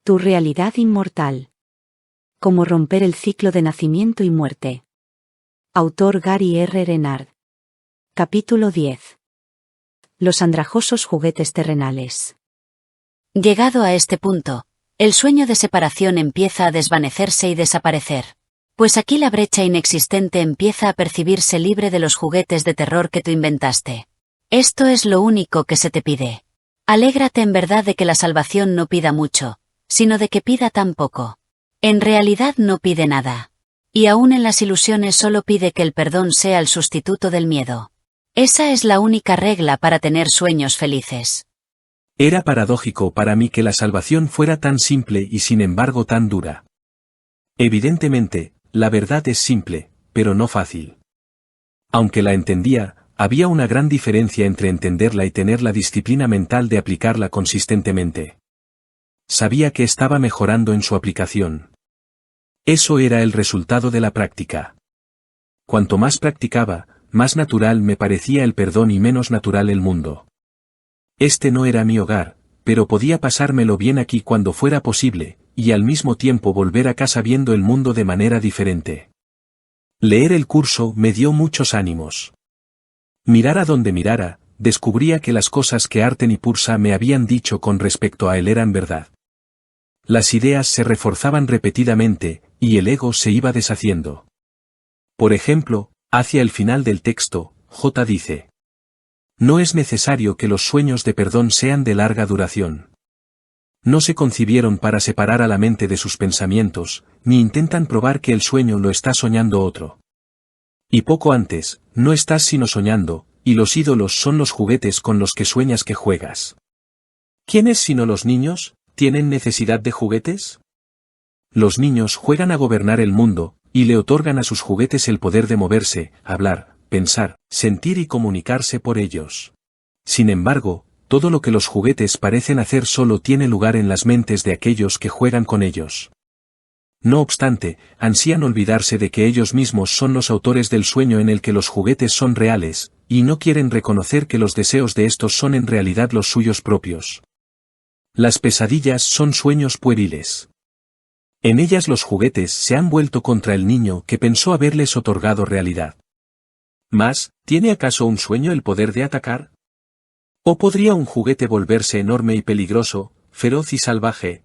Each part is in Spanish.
Tu realidad inmortal. Cómo romper el ciclo de nacimiento y muerte. Autor Gary R. Renard. Capítulo 10. Los andrajosos juguetes terrenales. Llegado a este punto, el sueño de separación empieza a desvanecerse y desaparecer. Pues aquí la brecha inexistente empieza a percibirse libre de los juguetes de terror que tú inventaste. Esto es lo único que se te pide. Alégrate en verdad de que la salvación no pida mucho, sino de que pida tan poco. En realidad no pide nada. Y aún en las ilusiones solo pide que el perdón sea el sustituto del miedo. Esa es la única regla para tener sueños felices. Era paradójico para mí que la salvación fuera tan simple y sin embargo tan dura. Evidentemente, la verdad es simple, pero no fácil. Aunque la entendía, había una gran diferencia entre entenderla y tener la disciplina mental de aplicarla consistentemente. Sabía que estaba mejorando en su aplicación. Eso era el resultado de la práctica. Cuanto más practicaba, más natural me parecía el perdón y menos natural el mundo. Este no era mi hogar, pero podía pasármelo bien aquí cuando fuera posible, y al mismo tiempo volver a casa viendo el mundo de manera diferente. Leer el curso me dio muchos ánimos. Mirara donde mirara, descubría que las cosas que Arten y Pursa me habían dicho con respecto a él eran verdad. Las ideas se reforzaban repetidamente, y el ego se iba deshaciendo. Por ejemplo, hacia el final del texto, J dice: no es necesario que los sueños de perdón sean de larga duración. No se concibieron para separar a la mente de sus pensamientos, ni intentan probar que el sueño lo está soñando otro. Y poco antes, no estás sino soñando, y los ídolos son los juguetes con los que sueñas que juegas. ¿Quiénes sino los niños tienen necesidad de juguetes? Los niños juegan a gobernar el mundo, y le otorgan a sus juguetes el poder de moverse, hablar, pensar, sentir y comunicarse por ellos. Sin embargo, todo lo que los juguetes parecen hacer solo tiene lugar en las mentes de aquellos que juegan con ellos. No obstante, ansían olvidarse de que ellos mismos son los autores del sueño en el que los juguetes son reales, y no quieren reconocer que los deseos de estos son en realidad los suyos propios. Las pesadillas son sueños pueriles. En ellas los juguetes se han vuelto contra el niño que pensó haberles otorgado realidad. Mas, ¿tiene acaso un sueño el poder de atacar? ¿O podría un juguete volverse enorme y peligroso, feroz y salvaje?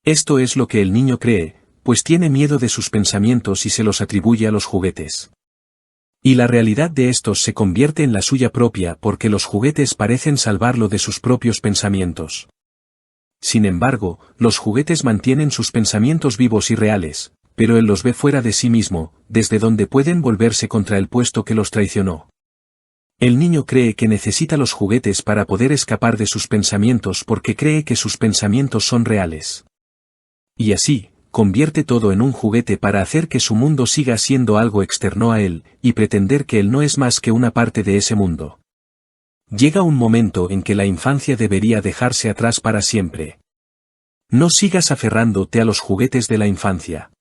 Esto es lo que el niño cree, pues tiene miedo de sus pensamientos y se los atribuye a los juguetes. Y la realidad de estos se convierte en la suya propia porque los juguetes parecen salvarlo de sus propios pensamientos. Sin embargo, los juguetes mantienen sus pensamientos vivos y reales, pero él los ve fuera de sí mismo, desde donde pueden volverse contra el puesto que los traicionó. El niño cree que necesita los juguetes para poder escapar de sus pensamientos porque cree que sus pensamientos son reales. Y así, convierte todo en un juguete para hacer que su mundo siga siendo algo externo a él, y pretender que él no es más que una parte de ese mundo. Llega un momento en que la infancia debería dejarse atrás para siempre. No sigas aferrándote a los juguetes de la infancia.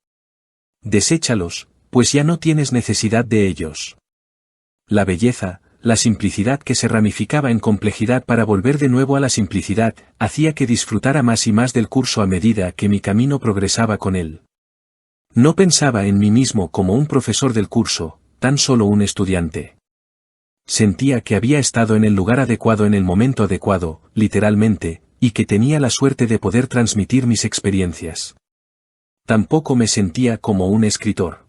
Deséchalos, pues ya no tienes necesidad de ellos. La belleza, la simplicidad que se ramificaba en complejidad para volver de nuevo a la simplicidad, hacía que disfrutara más y más del curso a medida que mi camino progresaba con él. No pensaba en mí mismo como un profesor del curso, tan solo un estudiante. Sentía que había estado en el lugar adecuado en el momento adecuado, literalmente, y que tenía la suerte de poder transmitir mis experiencias. Tampoco me sentía como un escritor.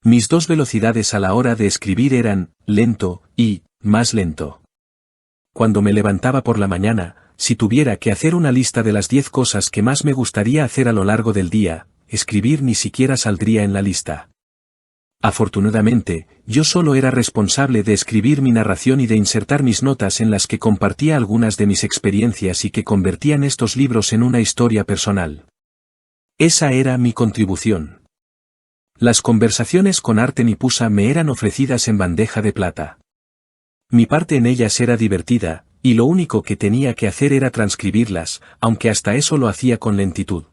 Mis dos velocidades a la hora de escribir eran, lento, y, más lento. Cuando me levantaba por la mañana, si tuviera que hacer una lista de las 10 cosas que más me gustaría hacer a lo largo del día, escribir ni siquiera saldría en la lista. Afortunadamente, yo solo era responsable de escribir mi narración y de insertar mis notas en las que compartía algunas de mis experiencias y que convertían estos libros en una historia personal. Esa era mi contribución. Las conversaciones con Arten y Pursa me eran ofrecidas en bandeja de plata. Mi parte en ellas era divertida, y lo único que tenía que hacer era transcribirlas, aunque hasta eso lo hacía con lentitud.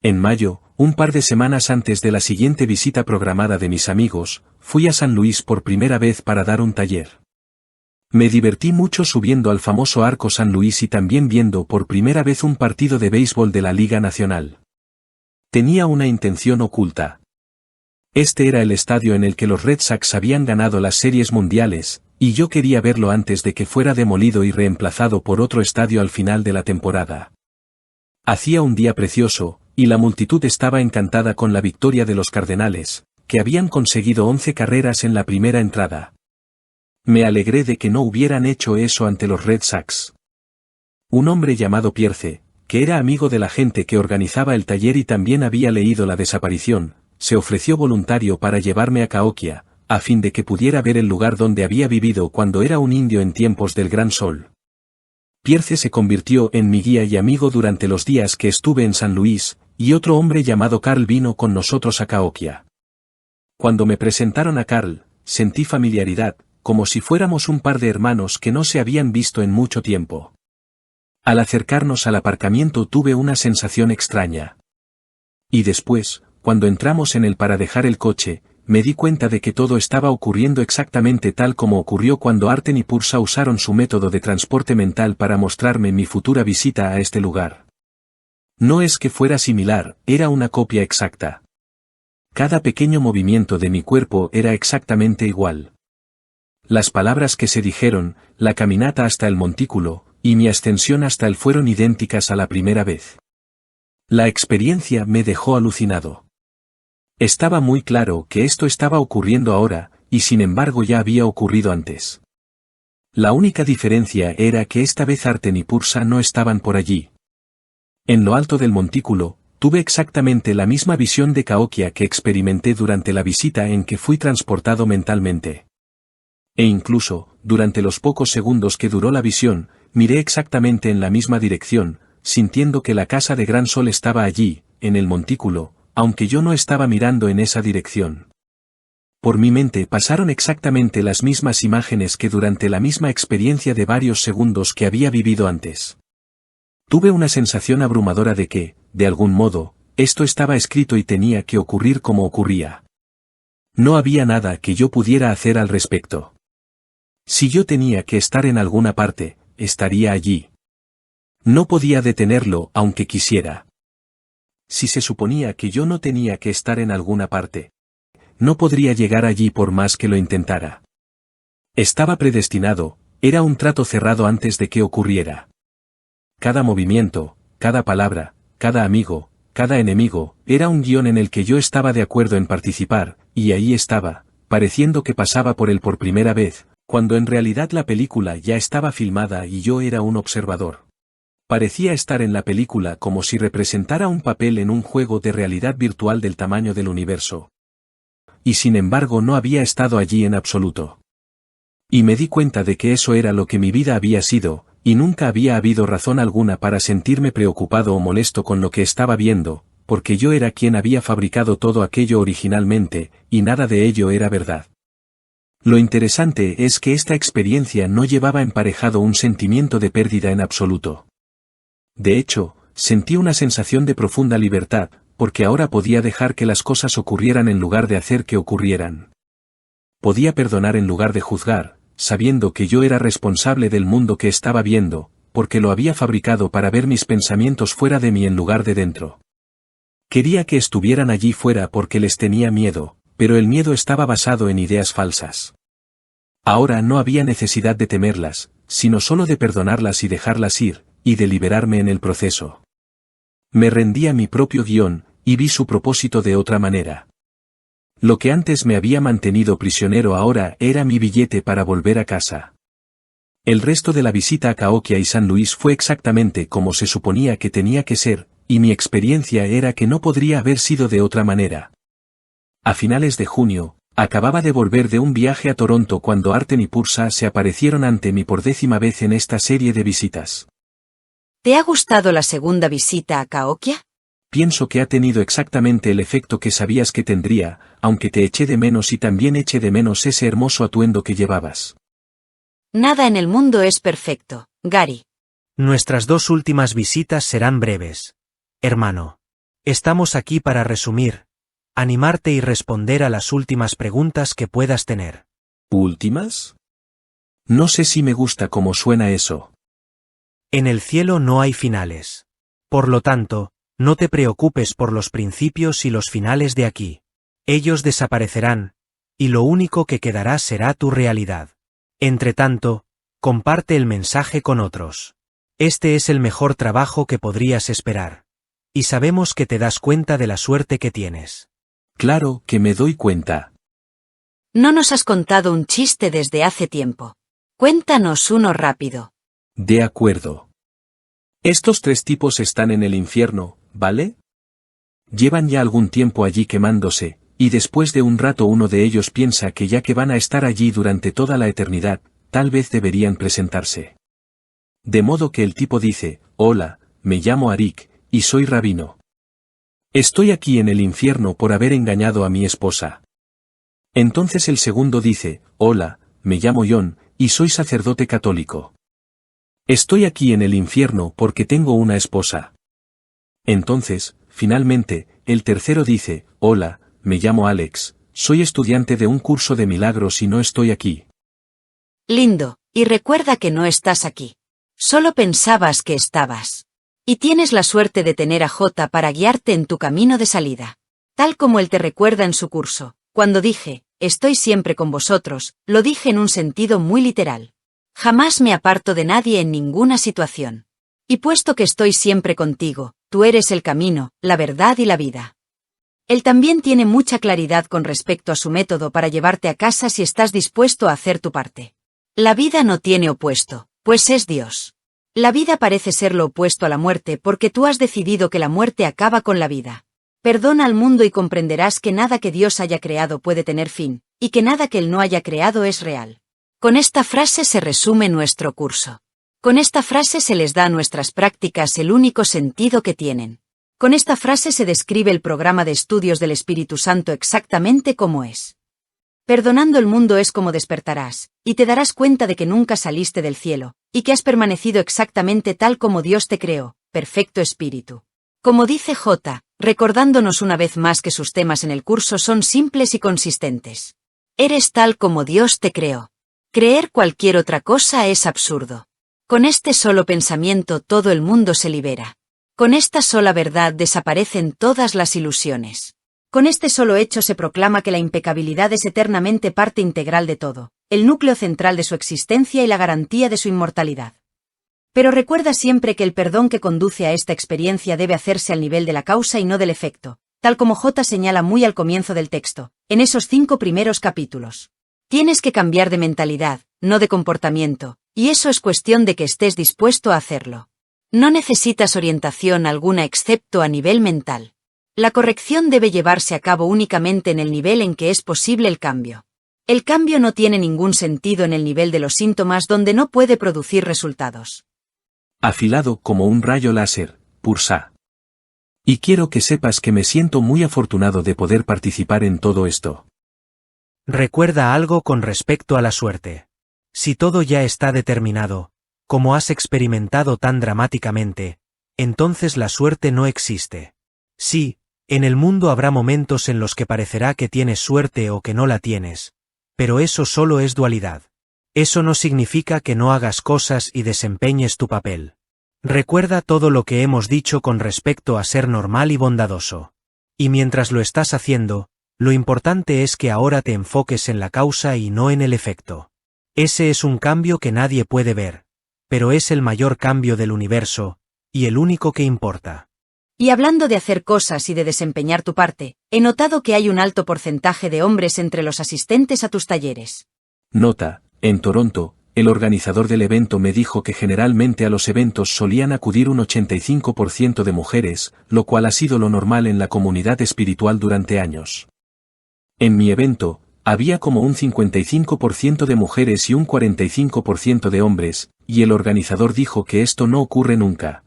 En mayo, un par de semanas antes de la siguiente visita programada de mis amigos, fui a San Luis por primera vez para dar un taller. Me divertí mucho subiendo al famoso Arco San Luis y también viendo por primera vez un partido de béisbol de la Liga Nacional. Tenía una intención oculta. Este era el estadio en el que los Red Sox habían ganado las series mundiales, y yo quería verlo antes de que fuera demolido y reemplazado por otro estadio al final de la temporada. Hacía un día precioso, y la multitud estaba encantada con la victoria de los Cardenales, que habían conseguido 11 carreras en la primera entrada. Me alegré de que no hubieran hecho eso ante los Red Sox. Un hombre llamado Pierce, que era amigo de la gente que organizaba el taller y también había leído la desaparición, se ofreció voluntario para llevarme a Cahokia, a fin de que pudiera ver el lugar donde había vivido cuando era un indio en tiempos del Gran Sol. Pierce se convirtió en mi guía y amigo durante los días que estuve en San Luis, y otro hombre llamado Carl vino con nosotros a Cahokia. Cuando me presentaron a Carl, sentí familiaridad, como si fuéramos un par de hermanos que no se habían visto en mucho tiempo. Al acercarnos al aparcamiento tuve una sensación extraña. Y después, cuando entramos en él para dejar el coche, me di cuenta de que todo estaba ocurriendo exactamente tal como ocurrió cuando Arten y Pursa usaron su método de transporte mental para mostrarme mi futura visita a este lugar. No es que fuera similar, era una copia exacta. Cada pequeño movimiento de mi cuerpo era exactamente igual. Las palabras que se dijeron, la caminata hasta el montículo, y mi ascensión hasta él fueron idénticas a la primera vez. La experiencia me dejó alucinado. Estaba muy claro que esto estaba ocurriendo ahora, y sin embargo ya había ocurrido antes. La única diferencia era que esta vez Arten y Pursa no estaban por allí. En lo alto del montículo, tuve exactamente la misma visión de Cahokia que experimenté durante la visita en que fui transportado mentalmente. E incluso, durante los pocos segundos que duró la visión, miré exactamente en la misma dirección, sintiendo que la casa de Gran Sol estaba allí, en el montículo, aunque yo no estaba mirando en esa dirección. Por mi mente pasaron exactamente las mismas imágenes que durante la misma experiencia de varios segundos que había vivido antes. Tuve una sensación abrumadora de que, de algún modo, esto estaba escrito y tenía que ocurrir como ocurría. No había nada que yo pudiera hacer al respecto. Si yo tenía que estar en alguna parte, estaría allí. No podía detenerlo aunque quisiera. Si se suponía que yo no tenía que estar en alguna parte, no podría llegar allí por más que lo intentara. Estaba predestinado, era un trato cerrado antes de que ocurriera. Cada movimiento, cada palabra, cada amigo, cada enemigo, era un guión en el que yo estaba de acuerdo en participar, y ahí estaba, pareciendo que pasaba por él por primera vez, cuando en realidad la película ya estaba filmada y yo era un observador. Parecía estar en la película como si representara un papel en un juego de realidad virtual del tamaño del universo. Y sin embargo no había estado allí en absoluto. Y me di cuenta de que eso era lo que mi vida había sido, y nunca había habido razón alguna para sentirme preocupado o molesto con lo que estaba viendo, porque yo era quien había fabricado todo aquello originalmente, y nada de ello era verdad. Lo interesante es que esta experiencia no llevaba emparejado un sentimiento de pérdida en absoluto. De hecho, sentí una sensación de profunda libertad, porque ahora podía dejar que las cosas ocurrieran en lugar de hacer que ocurrieran. Podía perdonar en lugar de juzgar, sabiendo que yo era responsable del mundo que estaba viendo, porque lo había fabricado para ver mis pensamientos fuera de mí en lugar de dentro. Quería que estuvieran allí fuera porque les tenía miedo, pero el miedo estaba basado en ideas falsas. Ahora no había necesidad de temerlas, sino solo de perdonarlas y dejarlas ir, y de liberarme en el proceso. Me rendí a mi propio guión, y vi su propósito de otra manera. Lo que antes me había mantenido prisionero ahora era mi billete para volver a casa. El resto de la visita a Cahokia y San Luis fue exactamente como se suponía que tenía que ser, y mi experiencia era que no podría haber sido de otra manera. A finales de junio, acababa de volver de un viaje a Toronto cuando Arten y Pursa se aparecieron ante mí por 10ª vez en esta serie de visitas. ¿Te ha gustado la segunda visita a Cahokia? Pienso que ha tenido exactamente el efecto que sabías que tendría, aunque te eché de menos y también eché de menos ese hermoso atuendo que llevabas. Nada en el mundo es perfecto, Gary. Nuestras 2 últimas visitas serán breves. Hermano. Estamos aquí para resumir, animarte y responder a las últimas preguntas que puedas tener. ¿Últimas? No sé si me gusta cómo suena eso. En el cielo no hay finales. Por lo tanto, no te preocupes por los principios y los finales de aquí. Ellos desaparecerán, y lo único que quedará será tu realidad. Entretanto, comparte el mensaje con otros. Este es el mejor trabajo que podrías esperar. Y sabemos que te das cuenta de la suerte que tienes. Claro que me doy cuenta. No nos has contado un chiste desde hace tiempo. Cuéntanos uno rápido. De acuerdo. Estos 3 tipos están en el infierno, ¿vale? Llevan ya algún tiempo allí quemándose, y después de un rato uno de ellos piensa que ya que van a estar allí durante toda la eternidad, tal vez deberían presentarse. De modo que el tipo dice, hola, me llamo Arik, y soy rabino. Estoy aquí en el infierno por haber engañado a mi esposa. Entonces el segundo dice, hola, me llamo John, y soy sacerdote católico. Estoy aquí en el infierno porque tengo una esposa. Entonces, finalmente, el tercero dice, hola, me llamo Alex, soy estudiante de un curso de milagros y no estoy aquí. Lindo, y recuerda que no estás aquí. Solo pensabas que estabas. Y tienes la suerte de tener a J para guiarte en tu camino de salida. Tal como él te recuerda en su curso, cuando dije, estoy siempre con vosotros, lo dije en un sentido muy literal. Jamás me aparto de nadie en ninguna situación. Y puesto que estoy siempre contigo, tú eres el camino, la verdad y la vida. Él también tiene mucha claridad con respecto a su método para llevarte a casa si estás dispuesto a hacer tu parte. La vida no tiene opuesto, pues es Dios. La vida parece ser lo opuesto a la muerte porque tú has decidido que la muerte acaba con la vida. Perdona al mundo y comprenderás que nada que Dios haya creado puede tener fin, y que nada que Él no haya creado es real. Con esta frase se resume nuestro curso. Con esta frase se les da a nuestras prácticas el único sentido que tienen. Con esta frase se describe el programa de estudios del Espíritu Santo exactamente como es. Perdonando el mundo es como despertarás, y te darás cuenta de que nunca saliste del cielo, y que has permanecido exactamente tal como Dios te creó, perfecto espíritu. Como dice J, recordándonos una vez más que sus temas en el curso son simples y consistentes. Eres tal como Dios te creó. Creer cualquier otra cosa es absurdo. Con este solo pensamiento todo el mundo se libera. Con esta sola verdad desaparecen todas las ilusiones. Con este solo hecho se proclama que la impecabilidad es eternamente parte integral de todo, el núcleo central de su existencia y la garantía de su inmortalidad. Pero recuerda siempre que el perdón que conduce a esta experiencia debe hacerse al nivel de la causa y no del efecto, tal como J señala muy al comienzo del texto, en esos 5 primeros capítulos. Tienes que cambiar de mentalidad, no de comportamiento, y eso es cuestión de que estés dispuesto a hacerlo. No necesitas orientación alguna excepto a nivel mental. La corrección debe llevarse a cabo únicamente en el nivel en que es posible el cambio. El cambio no tiene ningún sentido en el nivel de los síntomas donde no puede producir resultados. Afilado como un rayo láser, Pursa. Y quiero que sepas que me siento muy afortunado de poder participar en todo esto. Recuerda algo con respecto a la suerte. Si todo ya está determinado, como has experimentado tan dramáticamente, entonces la suerte no existe. Sí, en el mundo habrá momentos en los que parecerá que tienes suerte o que no la tienes, pero eso solo es dualidad. Eso no significa que no hagas cosas y desempeñes tu papel. Recuerda todo lo que hemos dicho con respecto a ser normal y bondadoso. Y mientras lo estás haciendo, lo importante es que ahora te enfoques en la causa y no en el efecto. Ese es un cambio que nadie puede ver, pero es el mayor cambio del universo, y el único que importa. Y hablando de hacer cosas y de desempeñar tu parte, he notado que hay un alto porcentaje de hombres entre los asistentes a tus talleres. Nota, en Toronto, el organizador del evento me dijo que generalmente a los eventos solían acudir un 85% de mujeres, lo cual ha sido lo normal en la comunidad espiritual durante años. En mi evento, había como un 55% de mujeres y un 45% de hombres, y el organizador dijo que esto no ocurre nunca.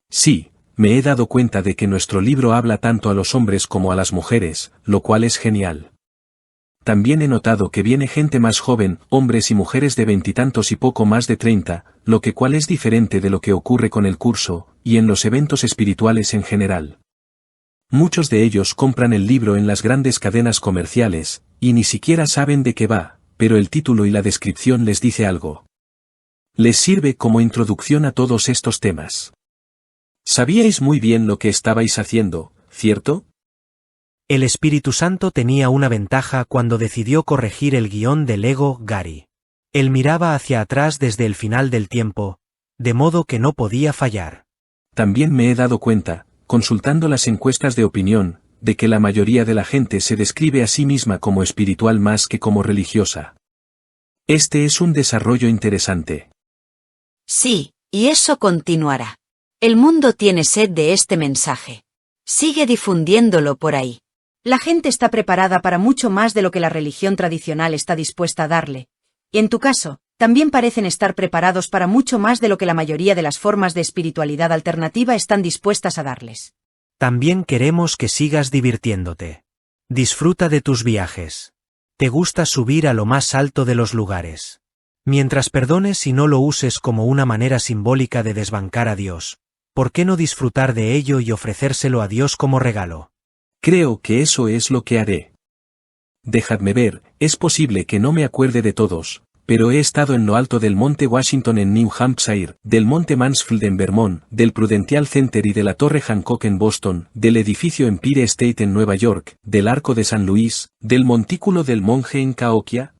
Sí, me he dado cuenta de que nuestro libro habla tanto a los hombres como a las mujeres, lo cual es genial. También he notado que viene gente más joven, hombres y mujeres de 20 y tantos y poco más de 30, lo que cual es diferente de lo que ocurre con el curso, y en los eventos espirituales en general. Muchos de ellos compran el libro en las grandes cadenas comerciales, y ni siquiera saben de qué va, pero el título y la descripción les dice algo. Les sirve como introducción a todos estos temas. Sabíais muy bien lo que estabais haciendo, ¿cierto? El Espíritu Santo tenía una ventaja cuando decidió corregir el guión del ego Gary. Él miraba hacia atrás desde el final del tiempo, de modo que no podía fallar. También me he dado cuenta, consultando las encuestas de opinión, de que la mayoría de la gente se describe a sí misma como espiritual más que como religiosa. Este es un desarrollo interesante. Sí, y eso continuará. El mundo tiene sed de este mensaje. Sigue difundiéndolo por ahí. La gente está preparada para mucho más de lo que la religión tradicional está dispuesta a darle. Y en tu caso, también parecen estar preparados para mucho más de lo que la mayoría de las formas de espiritualidad alternativa están dispuestas a darles. También queremos que sigas divirtiéndote. Disfruta de tus viajes. Te gusta subir a lo más alto de los lugares. Mientras perdones y no lo uses como una manera simbólica de desbancar a Dios, ¿por qué no disfrutar de ello y ofrecérselo a Dios como regalo? Creo que eso es lo que haré. Dejadme ver, es posible que no me acuerde de todos, pero he estado en lo alto del Monte Washington en New Hampshire, del Monte Mansfield en Vermont, del Prudential Center y de la Torre Hancock en Boston, del edificio Empire State en Nueva York, del Arco de San Luis, del Montículo del Monje en Cahokia,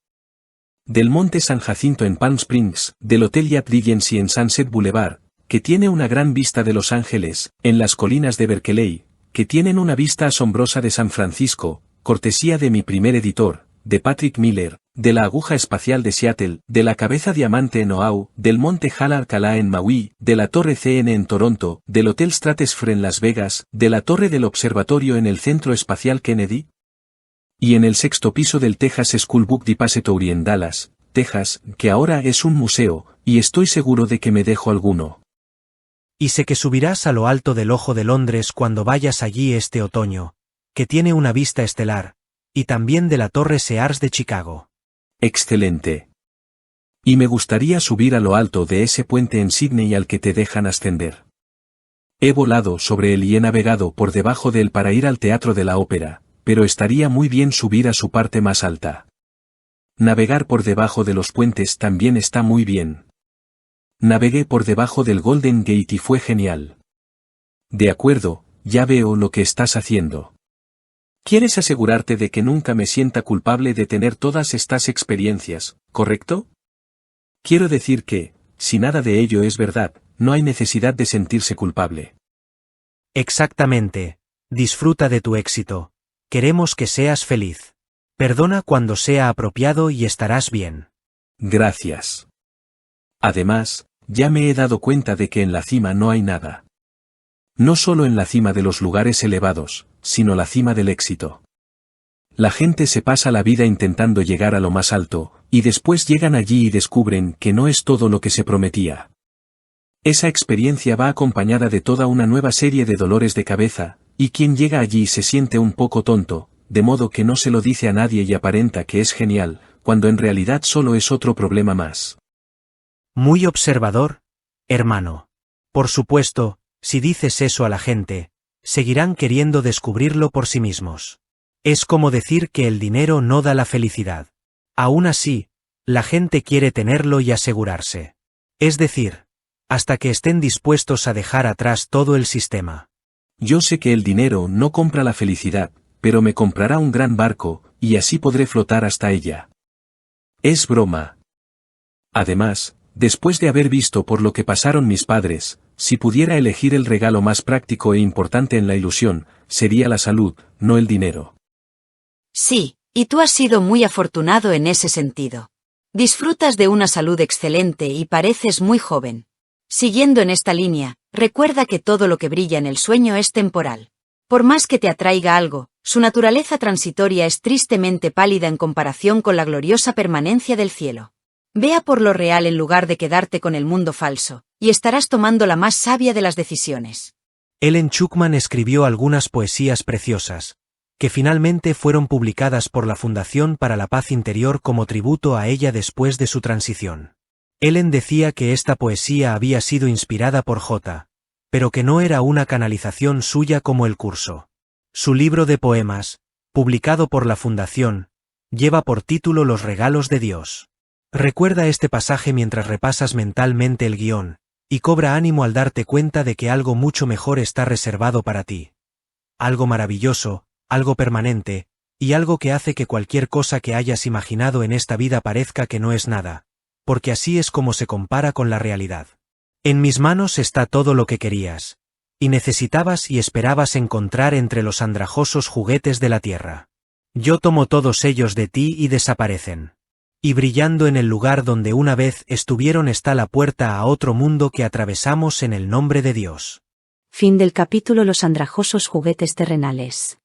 del Monte San Jacinto en Palm Springs, del Hotel Hyatt Regency en Sunset Boulevard, que tiene una gran vista de Los Ángeles, en las colinas de Berkeley, que tienen una vista asombrosa de San Francisco, cortesía de mi primer editor, de Patrick Miller, de la Aguja Espacial de Seattle, de la Cabeza Diamante en Oahu, del Monte Hal-Alcalá en Maui, de la Torre CN en Toronto, del Hotel Stratosphere en Las Vegas, de la Torre del Observatorio en el Centro Espacial Kennedy, y en el sexto piso del Texas School Book Depository en Dallas, Texas, que ahora es un museo, y estoy seguro de que me dejo alguno. Y sé que subirás a lo alto del Ojo de Londres cuando vayas allí este otoño, que tiene una vista estelar, y también de la Torre Sears de Chicago. Excelente. Y me gustaría subir a lo alto de ese puente en Sydney al que te dejan ascender. He volado sobre él y he navegado por debajo de él para ir al Teatro de la Ópera, pero estaría muy bien subir a su parte más alta. Navegar por debajo de los puentes también está muy bien. Navegué por debajo del Golden Gate y fue genial. De acuerdo, ya veo lo que estás haciendo. ¿Quieres asegurarte de que nunca me sienta culpable de tener todas estas experiencias, correcto? Quiero decir que, si nada de ello es verdad, no hay necesidad de sentirse culpable. Exactamente. Disfruta de tu éxito. Queremos que seas feliz. Perdona cuando sea apropiado y estarás bien. Gracias. Además, ya me he dado cuenta de que en la cima no hay nada. No solo en la cima de los lugares elevados, sino la cima del éxito. La gente se pasa la vida intentando llegar a lo más alto, y después llegan allí y descubren que no es todo lo que se prometía. Esa experiencia va acompañada de toda una nueva serie de dolores de cabeza, y quien llega allí se siente un poco tonto, de modo que no se lo dice a nadie y aparenta que es genial, cuando en realidad solo es otro problema más. Muy observador, hermano. Por supuesto, si dices eso a la gente, seguirán queriendo descubrirlo por sí mismos. Es como decir que el dinero no da la felicidad. Aún así, la gente quiere tenerlo y asegurarse. Es decir, hasta que estén dispuestos a dejar atrás todo el sistema. Yo sé que el dinero no compra la felicidad, pero me comprará un gran barco, y así podré flotar hasta ella. Es broma. Además, después de haber visto por lo que pasaron mis padres, si pudiera elegir el regalo más práctico e importante en la ilusión, sería la salud, no el dinero. Sí, y tú has sido muy afortunado en ese sentido. Disfrutas de una salud excelente y pareces muy joven. Siguiendo en esta línea, recuerda que todo lo que brilla en el sueño es temporal. Por más que te atraiga algo, su naturaleza transitoria es tristemente pálida en comparación con la gloriosa permanencia del cielo. Vea por lo real en lugar de quedarte con el mundo falso, y estarás tomando la más sabia de las decisiones. Ellen Schuckman escribió algunas poesías preciosas, que finalmente fueron publicadas por la Fundación para la Paz Interior como tributo a ella después de su transición. Ellen decía que esta poesía había sido inspirada por J., pero que no era una canalización suya como el curso. Su libro de poemas, publicado por la Fundación, Lleva por título Los regalos de Dios. Recuerda este pasaje mientras repasas mentalmente el guión, y cobra ánimo al darte cuenta de que algo mucho mejor está reservado para ti. Algo maravilloso, algo permanente, y algo que hace que cualquier cosa que hayas imaginado en esta vida parezca que no es nada, porque así es como se compara con la realidad. En mis manos está todo lo que querías, y necesitabas y esperabas encontrar entre los andrajosos juguetes de la tierra. Yo tomo todos ellos de ti y desaparecen. Y brillando en el lugar donde una vez estuvieron está la puerta a otro mundo que atravesamos en el nombre de Dios. Fin del capítulo Los andrajosos juguetes terrenales.